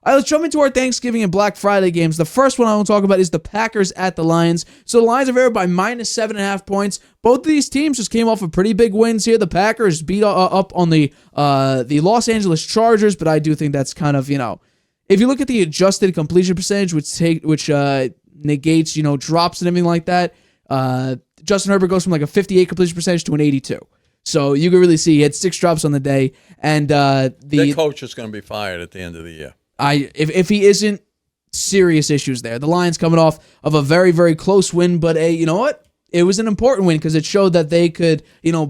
All right, let's jump into our Thanksgiving and Black Friday games. The first one I want to talk about is the Packers at the Lions. So the Lions are favored by -7.5 points. Both of these teams just came off of pretty big wins here. The Packers beat up on the Los Angeles Chargers, but I do think that's kind of, if you look at the adjusted completion percentage, which negates, drops and everything like that, Justin Herbert goes from like a 58 completion percentage to an 82. So you can really see he had 6 drops on the day, and the coach is going to be fired at the end of the year. If he isn't, serious issues there. The Lions coming off of a very, very close win, but you know what? It was an important win because it showed that they could,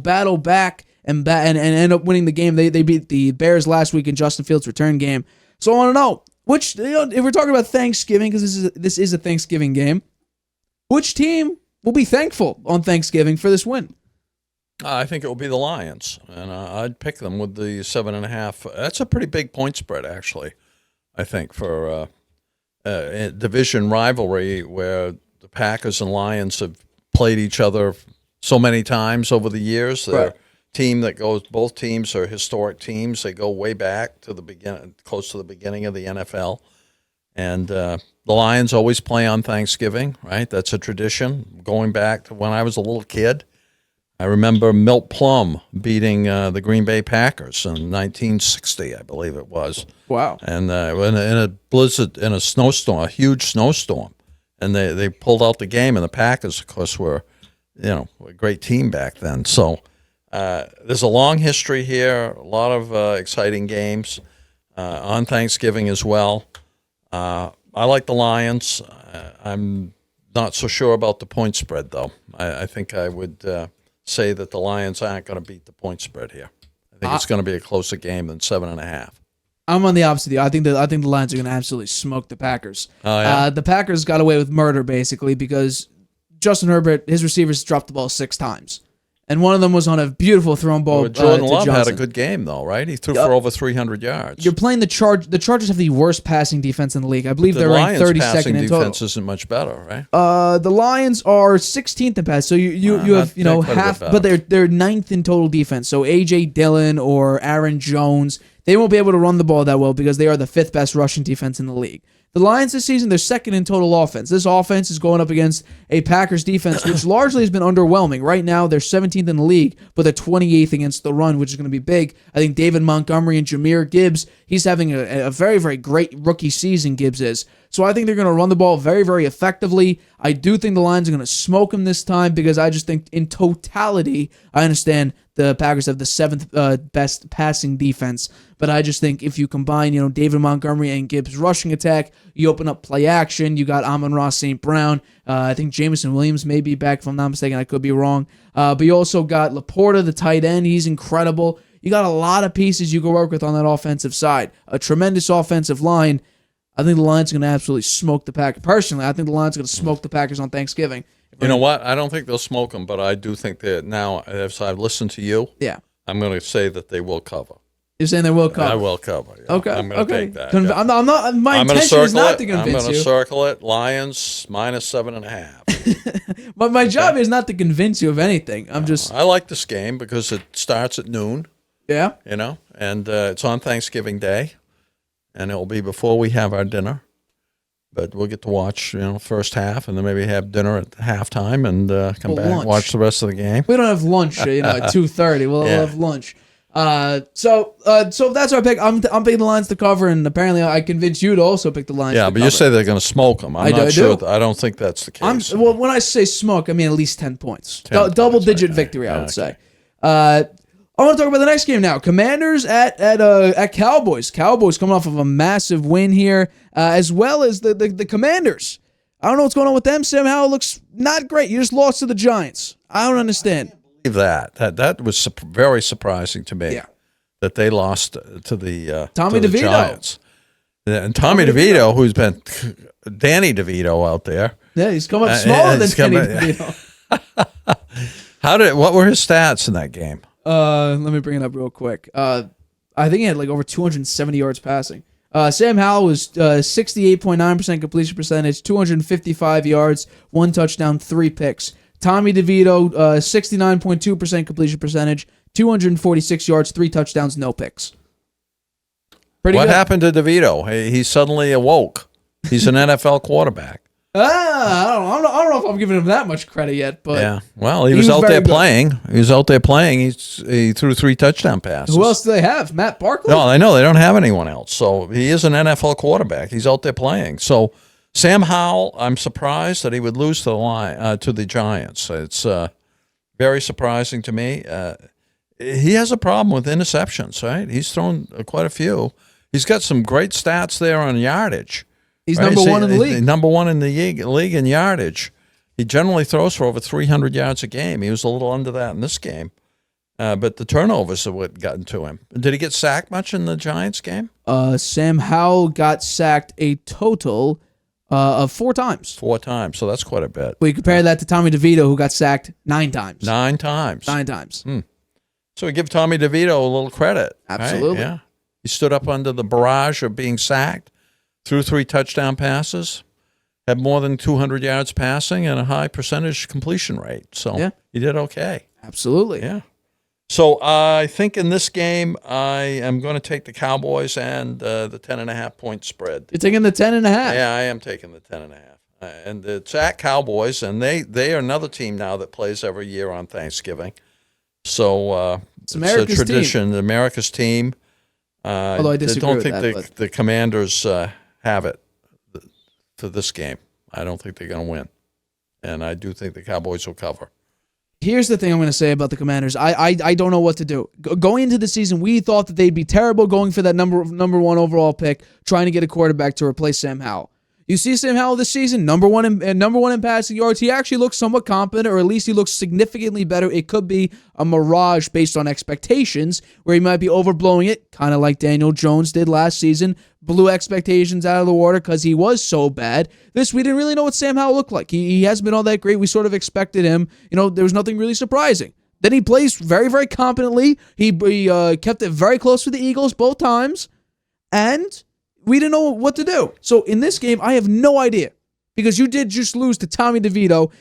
battle back and end up winning the game. They beat the Bears last week in Justin Fields' return game. So I want to know which, if we're talking about Thanksgiving, because this is a Thanksgiving game, which team will be thankful on Thanksgiving for this win? I think it will be the Lions, and I'd pick them with the 7.5. That's a pretty big point spread, actually. I think for a division rivalry where the Packers and Lions have played each other so many times over the years. They're a team that goes. Both teams are historic teams. They go way back to the close to the beginning of the NFL, and the Lions always play on Thanksgiving, right? That's a tradition going back to when I was a little kid. I remember Milt Plum beating the Green Bay Packers in 1960, I believe it was. Wow! And in a blizzard, in a snowstorm, a huge snowstorm, and they pulled out the game. And the Packers, of course, were a great team back then. So there's a long history here, a lot of exciting games on Thanksgiving as well. I like the Lions. I'm not so sure about the point spread, though. I think I would say that the Lions aren't going to beat the point spread here. I think it's going to be a closer game than 7.5. I'm on the opposite of you. I think the Lions are going to absolutely smoke the Packers. Oh, yeah? The Packers got away with murder, basically, because Justin Herbert, his receivers dropped the ball 6 times. And one of them was on a beautiful thrown ball to Johnson. Jordan Love had a good game, though, right? He threw for over 300 yards. You're playing the Chargers. The Chargers have the worst passing defense in the league. I believe they're ranked 32nd in total. The Lions' passing defense isn't much better, right? The Lions are 16th in pass, so you have half, but they're 9th in total defense. So A.J. Dillon or Aaron Jones, they won't be able to run the ball that well because they are the 5th best rushing defense in the league. The Lions this season, they're 2nd in total offense. This offense is going up against a Packers defense, which largely has been underwhelming. Right now, they're 17th in the league, but they're 28th against the run, which is going to be big. I think David Montgomery and Jahmyr Gibbs, he's having a very, very great rookie season, Gibbs is. So I think they're going to run the ball very, very effectively. I do think the Lions are going to smoke them this time because I just think in totality, I understand the Packers have the 7th best passing defense. But I just think if you combine, David Montgomery and Gibbs' rushing attack, you open up play action. You got Amon-Ra St. Brown. I think Jameson Williams may be back, if I'm not mistaken. I could be wrong. But you also got Laporta, the tight end. He's incredible. You got a lot of pieces you can work with on that offensive side. A tremendous offensive line. I think the Lions are going to absolutely smoke the Packers. Personally, I think the Lions are going to smoke the Packers on Thanksgiving. You know what? I don't think they'll smoke them, but I do think that now, as I've listened to you, I'm going to say that they will cover. You're saying they will cover? I will cover. Yeah. Okay. I'm going to take that. I'm not. My intention is not to convince you. I'm going to circle it. Lions -7.5. But my job is not to convince you of anything. I like this game because it starts at noon. Yeah. And it's on Thanksgiving Day, and it will be before we have our dinner. But we'll get to watch, first half, and then maybe have dinner at halftime, and come back and watch the rest of the game. We don't have lunch, at 2:30. We'll have lunch. So that's our pick. I'm picking the Lions to cover, and apparently I convinced you to also pick the Lions. Yeah, but you say they're going to smoke them. I'm not sure. I don't think that's the case. When I say smoke, I mean at least 10 points. Double-digit victory, I would say. I want to talk about the next game now. Commanders at Cowboys. Cowboys coming off of a massive win here, as well as the Commanders. I don't know what's going on with them. Sam Howell looks not great. You just lost to the Giants. I don't understand. That was very surprising to me. Yeah. That they lost to the Tommy to the DeVito. Giants. And Tommy DeVito, who's been Danny DeVito out there. Yeah, he's come up smaller than Danny DeVito. What were his stats in that game? Let me bring it up real quick. I think he had over 270 yards passing. Sam Howell was 68.9% completion percentage, 255 yards, 1 touchdown, 3 picks. Tommy DeVito, 69.2% completion percentage, 246 yards, 3 touchdowns, no picks. What happened to DeVito? He suddenly awoke. He's an NFL quarterback. I don't know if I'm giving him that much credit yet, but yeah. Well, he was out there playing. He was out there playing. He threw 3 touchdown passes. Who else do they have? Matt Barkley? No, I know they don't have anyone else. So he is an NFL quarterback. He's out there playing. So Sam Howell, I'm surprised that he would lose to the Giants. It's very surprising to me. He has a problem with interceptions, right? He's thrown quite a few. He's got some great stats there on yardage. He's number one in the league. Number one in the league in yardage. He generally throws for over 300 yards a game. He was a little under that in this game. But the turnovers are what gotten to him. Did he get sacked much in the Giants game? Sam Howell got sacked a total of 4 times. 4 times, so that's quite a bit. We compare that to Tommy DeVito, who got sacked 9 times. 9 times. 9 times. So we give Tommy DeVito a little credit. Absolutely. Right? Yeah. He stood up under the barrage of being sacked, threw 3 touchdown passes, had more than 200 yards passing, and a high percentage completion rate. So he did okay. Absolutely. Yeah. So I think in this game, I am going to take the Cowboys and the 10.5 point spread. You're taking the 10.5? Yeah, I am taking the 10.5. And it's at Cowboys, and they are another team now that plays every year on Thanksgiving. So it's a tradition, team. America's team. Although I disagree don't think the Commanders have it for this game. I don't think they're going to win. And I do think the Cowboys will cover. Here's the thing I'm going to say about the Commanders. I don't know what to do. Going into the season, we thought that they'd be terrible going for that number 1 overall pick, trying to get a quarterback to replace Sam Howell. You see Sam Howell this season, number one in passing yards. He actually looks somewhat competent, or at least he looks significantly better. It could be a mirage based on expectations, where he might be overblowing it, kind of like Daniel Jones did last season. Blew expectations out of the water because he was so bad. We didn't really know what Sam Howell looked like. He hasn't been all that great. We sort of expected him. There was nothing really surprising. Then he plays very, very competently. He kept it very close with the Eagles both times, and we didn't know what to do. So in this game, I have no idea, because you did just lose to Tommy DeVito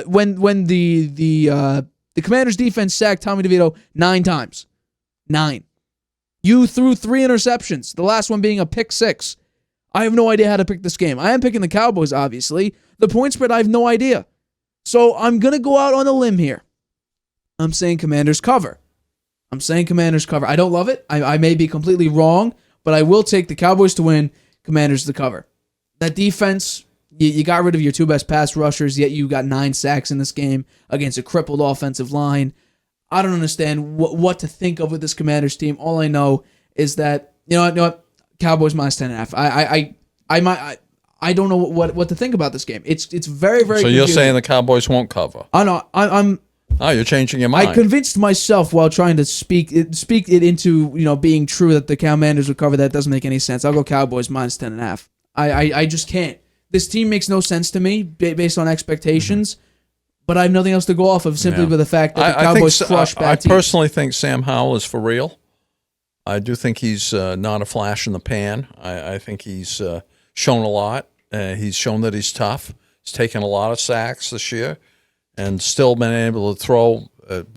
when the Commanders defense sacked Tommy DeVito 9 times. 9. You threw 3 interceptions, the last one being a pick 6. I have no idea how to pick this game. I am picking the Cowboys, obviously. The point spread, I have no idea. So I'm going to go out on a limb here. I'm saying Commanders cover. I don't love it. I may be completely wrong, but I will take the Cowboys to win, Commanders to cover. That defense, you got rid of your 2 best pass rushers, yet you got 9 sacks in this game against a crippled offensive line. I don't understand what to think of with this Commanders team. All I know is that, you know what? Cowboys minus 10.5. I don't know what to think about this game. It's very, very confusing. You're saying the Cowboys won't cover? I know. You're changing your mind. I convinced myself while trying to speak it into being true that the Commanders would cover. That doesn't make any sense. I'll go Cowboys minus 10.5. I just can't. This team makes no sense to me based on expectations, but I have nothing else to go off of simply with the fact that the Cowboys crush bad teams. I personally think Sam Howell is for real. I do think he's not a flash in the pan. I think he's shown a lot. He's shown that he's tough. He's taken a lot of sacks this year, and still been able to throw,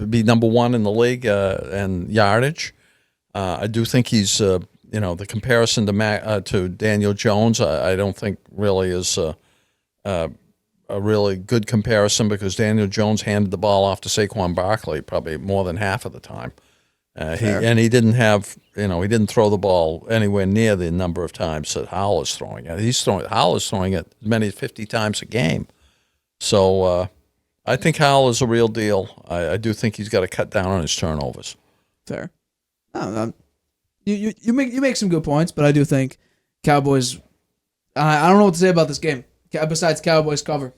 be number 1 in the league in yardage. I do think he's, the comparison to Daniel Jones, I don't think really is a really good comparison, because Daniel Jones handed the ball off to Saquon Barkley probably more than half of the time. He didn't have, he didn't throw the ball anywhere near the number of times that Howell is throwing it. Howell is throwing it as many as 50 times a game. So I think Howell is a real deal. I do think he's got to cut down on his turnovers. Fair. No, you make some good points, but I do think Cowboys. I don't know what to say about this game besides Cowboys cover.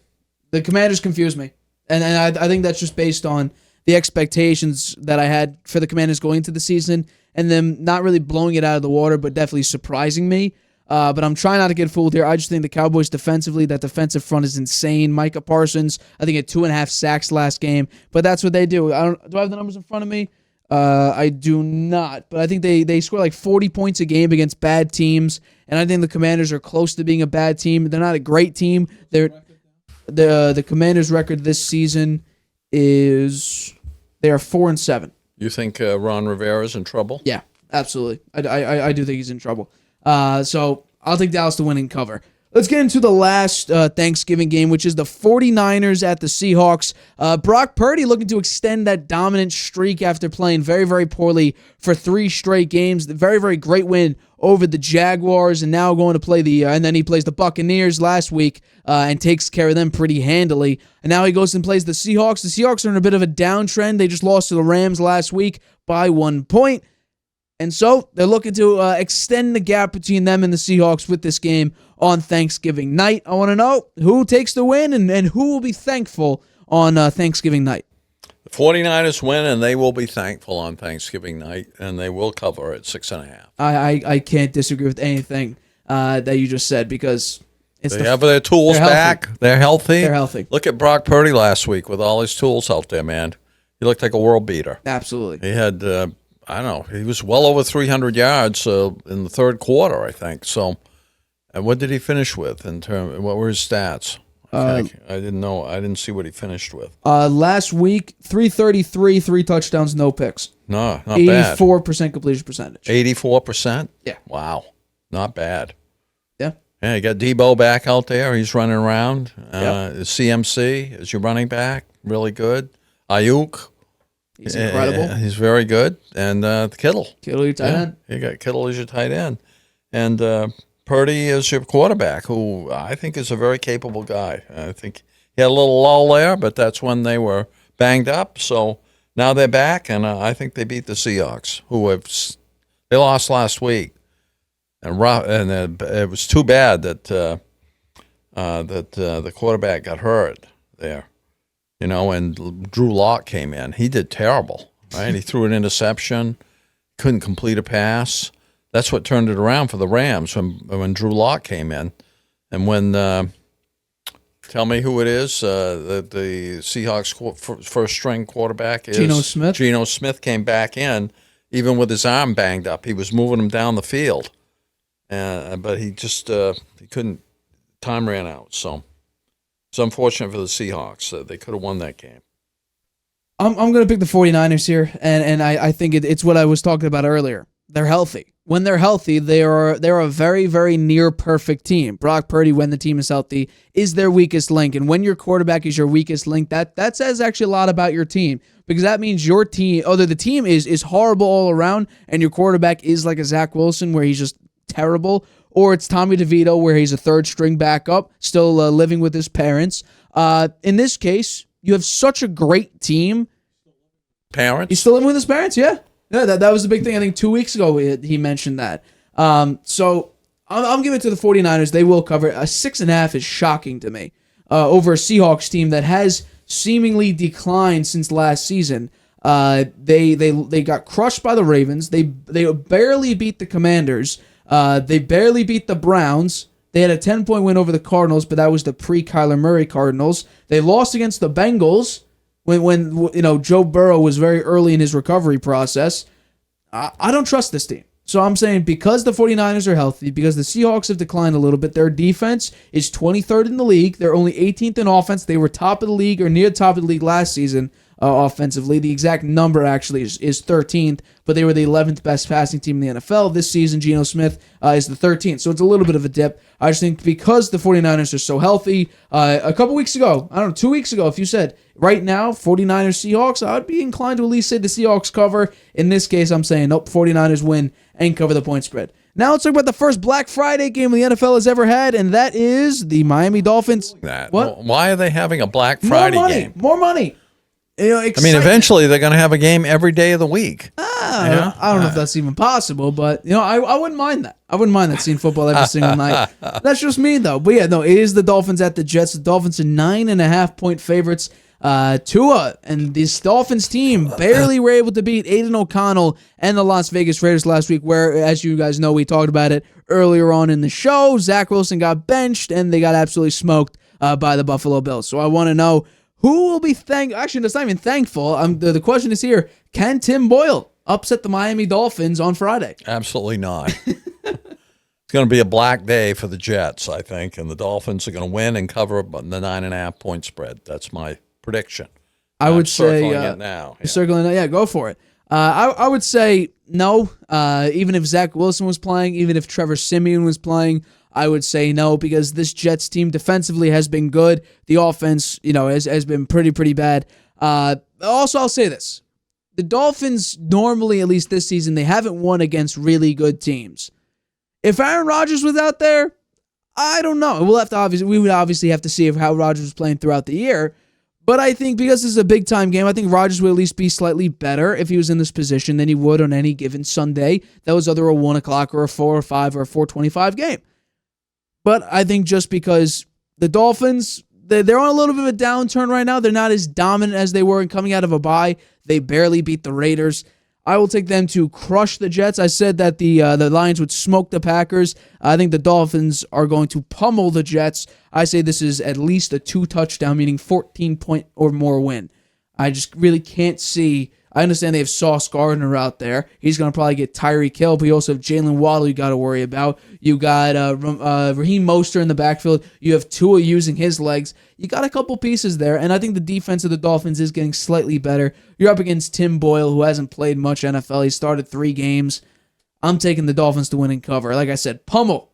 The Commanders confuse me, and I think that's just based on the expectations that I had for the Commanders going into the season, and them not really blowing it out of the water, but definitely surprising me. But I'm trying not to get fooled here. I just think the Cowboys defensively, that defensive front is insane. Micah Parsons, I think, had 2.5 sacks last game, but that's what they do. Do I have the numbers in front of me? I do not, but I think they score like 40 points a game against bad teams, and I think the Commanders are close to being a bad team. They're not a great team. The Commanders' record this season is they are 4-7. You think Ron Rivera's in trouble? Yeah, absolutely. I do think he's in trouble. So I'll take Dallas to win and cover. Let's get into the last Thanksgiving game, which is the 49ers at the Seahawks. Brock Purdy looking to extend that dominant streak after playing very, very poorly for 3 straight games. The very, very great win over the Jaguars, and now going to play and then he plays the Buccaneers last week and takes care of them pretty handily. And now he goes and plays the Seahawks. The Seahawks are in a bit of a downtrend. They just lost to the Rams last week by 1 point. And so they're looking to extend the gap between them and the Seahawks with this game on Thanksgiving night. I want to know who takes the win and who will be thankful on Thanksgiving night. The 49ers win, and they will be thankful on Thanksgiving night, and they will cover at 6.5. I can't disagree with anything that you just said because they have their tools back. They're healthy. They're healthy. Look at Brock Purdy last week with all his tools out there, man. He looked like a world beater. Absolutely. He had... I don't know. He was well over 300 yards in the third quarter, I think. So, and what did he finish with in terms? What were his stats? I didn't know. I didn't see what he finished with. Last week, 333, 3 touchdowns, no picks. No, not bad. 84% completion percentage. 84%? Yeah. Wow. Not bad. Yeah. Yeah, you got Debo back out there. He's running around. Yep. CMC is your running back. Really good. Ayuk. He's incredible. He's very good. And Kittle. Kittle, your tight end. You got Kittle as your tight end. And Purdy is your quarterback, who I think is a very capable guy. I think he had a little lull there, but that's when they were banged up. So now they're back, and I think they beat the Seahawks, they lost last week. And it was too bad that the quarterback got hurt there. You know, and Drew Lock came in. He did terrible, right? He threw an interception, couldn't complete a pass. That's what turned it around for the Rams when Drew Lock came in. And when, tell me who it is, the Seahawks first-string quarterback is? Geno Smith. Geno Smith came back in, even with his arm banged up. He was moving him down the field. But he just he couldn't, time ran out, so. It's unfortunate for the Seahawks. They could have won that game. I'm going to pick the 49ers here, and I think it's what I was talking about earlier. They're healthy. When they're healthy, they're a very, very near-perfect team. Brock Purdy, when the team is healthy, is their weakest link. And when your quarterback is your weakest link, that says actually a lot about your team. Because that means your team, although the team is horrible all around, and your quarterback is like a Zach Wilson where he's just terrible, or it's Tommy DeVito where he's a third-string backup, still living with his parents. In this case, you have such a great team. Parents? He's still living with his parents, yeah. Yeah, that was the big thing. I think 2 weeks ago he mentioned that. So I'm giving it to the 49ers. They will cover. 6.5 is shocking to me over a Seahawks team that has seemingly declined since last season. They got crushed by the Ravens. They barely beat the Commanders. They barely beat the Browns. They had a 10-point win over the Cardinals, but that was the pre-Kyler Murray Cardinals. They lost against the Bengals when Joe Burrow was very early in his recovery process. I don't trust this team. So I'm saying because the 49ers are healthy, because the Seahawks have declined a little bit, their defense is 23rd in the league. They're only 18th in offense. They were top of the league or near top of the league last season offensively. The exact number actually is 13th, but they were the 11th best passing team in the NFL. This season, Geno Smith is the 13th, so it's a little bit of a dip. I just think because the 49ers are so healthy, a couple weeks ago, 2 weeks ago, if you said right now, 49ers Seahawks, I would be inclined to at least say the Seahawks cover. In this case, I'm saying nope, 49ers win and cover the point spread. Now let's talk about the first Black Friday game the NFL has ever had, and that is the Miami Dolphins. What? Why are they having a Black Friday game? More money. Eventually they're going to have a game every day of the week. I don't know if that's even possible, but I wouldn't mind that. I wouldn't mind that, seeing football every single night. That's just me, though. But yeah, no, it is the Dolphins at the Jets. The Dolphins are 9.5-point favorites. Tua and this Dolphins team barely were able to beat Aiden O'Connell and the Las Vegas Raiders last week, where, as you guys know, we talked about it earlier on in the show. Zach Wilson got benched, and they got absolutely smoked by the Buffalo Bills. So I want to know who will be actually, that's not even thankful. The question is here, can Tim Boyle upset the Miami Dolphins on Friday? Absolutely not. It's going to be a black day for the Jets, I think, and the Dolphins are going to win and cover the 9.5-point spread. That's my prediction. I would say circling it now. Circling it, yeah, go for it. I would say no. Even if Zach Wilson was playing, even if Trevor Siemian was playing, I would say no, because this Jets team defensively has been good. The offense, has been pretty bad. Also, I'll say this. The Dolphins, normally, at least this season, they haven't won against really good teams. If Aaron Rodgers was out there, I don't know. We would obviously have to see how Rodgers was playing throughout the year. But I think because this is a big-time game, I think Rodgers would at least be slightly better if he was in this position than he would on any given Sunday. That was either a 1 o'clock or a 4 or 5 or a 4:25 game. But I think just because the Dolphins, they're on a little bit of a downturn right now. They're not as dominant as they were in coming out of a bye. They barely beat the Raiders. I will take them to crush the Jets. I said that the Lions would smoke the Packers. I think the Dolphins are going to pummel the Jets. I say this is at least a 2-touchdown, meaning 14-point or more win. I just really can't see. I understand they have Sauce Gardner out there. He's going to probably get Tyreek Hill, but you also have Jalen Waddle you got to worry about. You got Raheem Mostert in the backfield. You have Tua using his legs. You got a couple pieces there, and I think the defense of the Dolphins is getting slightly better. You're up against Tim Boyle, who hasn't played much NFL. He started 3 games. I'm taking the Dolphins to win and cover. Like I said, pummel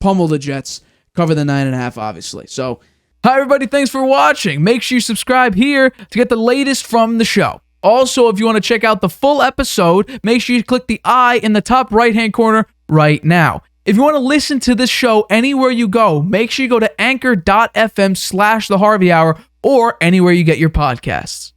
the Jets. Cover the 9.5, obviously. So, hi, everybody. Thanks for watching. Make sure you subscribe here to get the latest from the show. Also, if you want to check out the full episode, make sure you click the I in the top right-hand corner right now. If you want to listen to this show anywhere you go, make sure you go to anchor.fm/The Harvey Hour or anywhere you get your podcasts.